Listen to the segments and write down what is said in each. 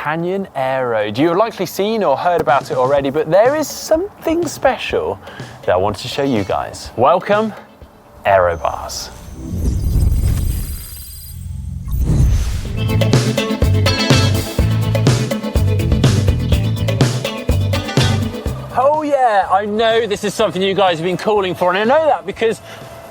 Canyon Aeroad. You've likely seen or heard about it already, but there is something special that I wanted to show you guys. Welcome, Aero-bars. Oh yeah, I know this is something you guys have been calling for, and I know that because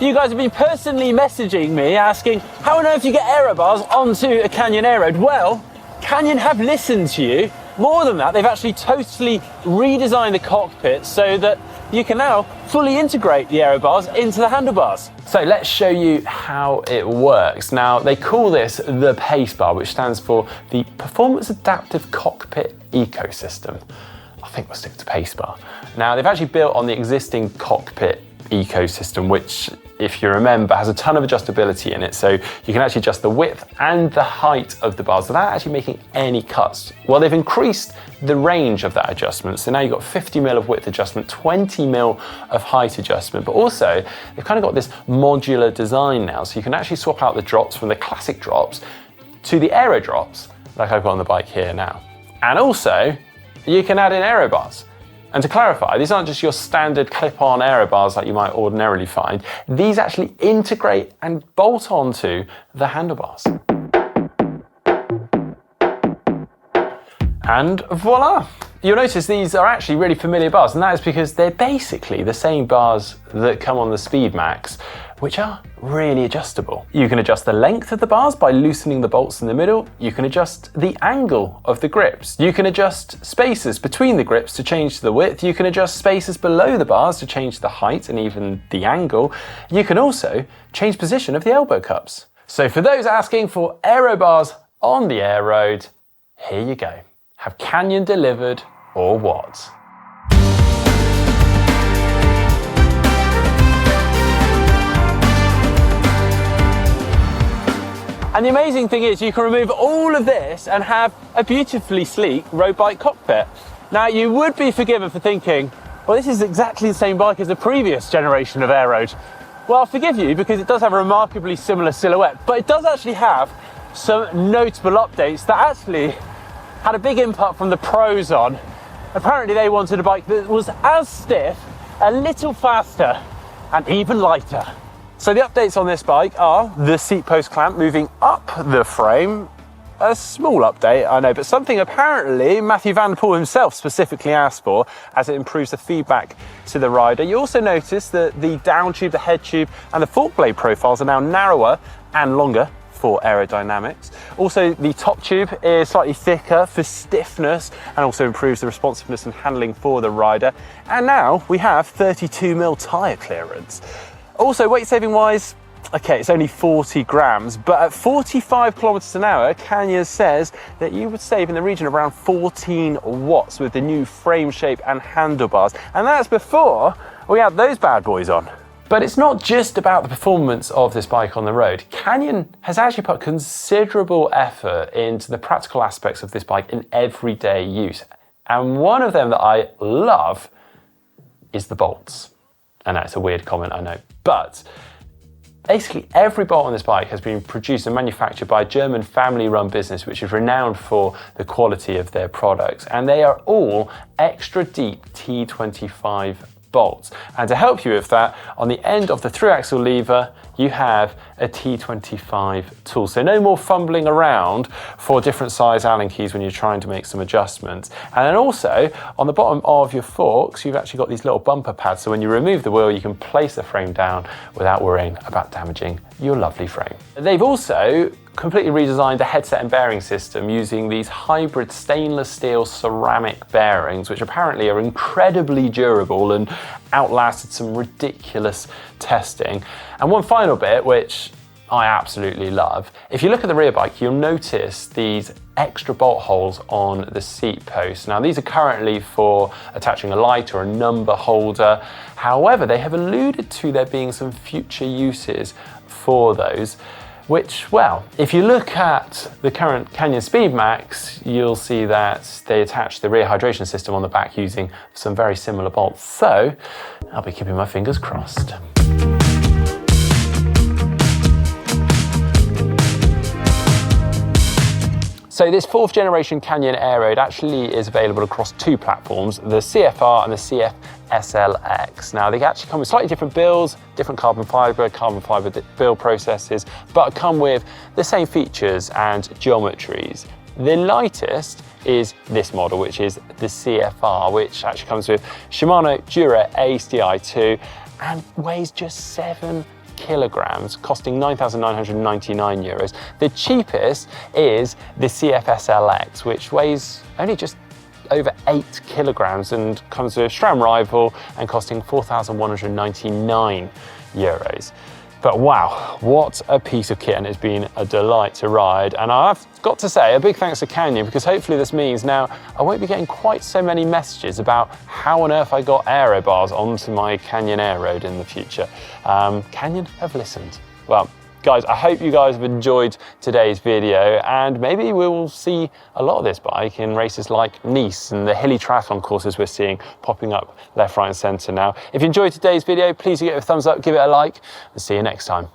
you guys have been personally messaging me asking, how on earth do you get Aero-bars onto a Canyon Aeroad? Well, Canyon have listened to you. More than that, they've actually totally redesigned the cockpit so that you can now fully integrate the Aero-bars into the handlebars. So let's show you how it works. Now, they call this the PACE bar, which stands for the Performance Adaptive Cockpit Ecosystem. I think we'll stick to PACE bar. Now, they've actually built on the existing cockpit ecosystem, which, if you remember, has a ton of adjustability in it. So you can actually adjust the width and the height of the bars without actually making any cuts. Well, they've increased the range of that adjustment. So now you've got 50 mil of width adjustment, 20 mil of height adjustment, but also they've kind of got this modular design now. So you can actually swap out the drops from the classic drops to the aero drops, like I've got on the bike here now. And also, you can add in aero bars. And to clarify, these aren't just your standard clip-on aero bars like you might ordinarily find. These actually integrate and bolt onto the handlebars. And voila! You'll notice these are actually really familiar bars, and that is because they're basically the same bars that come on the Speed Max, which are really adjustable. You can adjust the length of the bars by loosening the bolts in the middle. You can adjust the angle of the grips. You can adjust spaces between the grips to change the width. You can adjust spaces below the bars to change the height and even the angle. You can also change position of the elbow cups. So for those asking for aero bars on the Aeroad, here you go. Have Canyon delivered or what? And the amazing thing is you can remove all of this and have a beautifully sleek road bike cockpit. Now, you would be forgiven for thinking, well, this is exactly the same bike as the previous generation of Aeroad. Well, I'll forgive you because it does have a remarkably similar silhouette, but it does actually have some notable updates that actually had a big input from the pros on. Apparently they wanted a bike that was as stiff, a little faster, and even lighter. So the updates on this bike are the seat post clamp moving up the frame. A small update, I know, but something apparently Matthew Van Der Poel himself specifically asked for, as it improves the feedback to the rider. You also notice that the down tube, the head tube, and the fork blade profiles are now narrower and longer for aerodynamics. Also, the top tube is slightly thicker for stiffness and also improves the responsiveness and handling for the rider. And now we have 32mm tyre clearance. Also, weight saving wise, okay, it's only 40 grams, but at 45 kilometers an hour, Canyon says that you would save in the region of around 14 watts with the new frame shape and handlebars. And that's before we add those bad boys on. But it's not just about the performance of this bike on the road. Canyon has actually put considerable effort into the practical aspects of this bike in everyday use. And one of them that I love is the bolts. I know it's a weird comment, I know, but basically every bolt on this bike has been produced and manufactured by a German family-run business which is renowned for the quality of their products. And they are all extra deep T25 bolts. And to help you with that, on the end of the 3-axle lever, you have a T25 tool. So no more fumbling around for different size Allen keys when you're trying to make some adjustments. And then also, on the bottom of your forks, you've actually got these little bumper pads. So when you remove the wheel, you can place the frame down without worrying about damaging your lovely frame. They've also completely redesigned the headset and bearing system using these hybrid stainless steel ceramic bearings, which apparently are incredibly durable and outlasted some ridiculous testing. And one final bit, which I absolutely love, if you look at the rear bike, you'll notice these extra bolt holes on the seat post. Now, these are currently for attaching a light or a number holder. However, they have alluded to there being some future uses for those, which, well, if you look at the current Canyon Speed Max, you'll see that they attach the rear hydration system on the back using some very similar bolts. So I'll be keeping my fingers crossed. So this 4th generation Canyon Aeroad actually is available across 2 platforms, the CFR and the CF SLX. Now they actually come with slightly different builds, different carbon fiber build processes, but come with the same features and geometries. The lightest is this model, which is the CFR, which actually comes with Shimano Dura-ace Di2 and weighs just 7 kilograms, costing €9,999. The cheapest is the CFSLX, which weighs only just over 8 kilograms and comes with SRAM rival and costing €4,199. But wow, what a piece of kit, and it's been a delight to ride. And I've got to say a big thanks to Canyon, because hopefully this means now I won't be getting quite so many messages about how on earth I got Aero-bars onto my Canyon Aeroad in the future. Canyon have listened. Well, guys, I hope you guys have enjoyed today's video, and maybe we'll see a lot of this bike in races like Nice and the hilly triathlon courses we're seeing popping up left, right and centre now. If you enjoyed today's video, please give it a thumbs up, give it a like, and see you next time.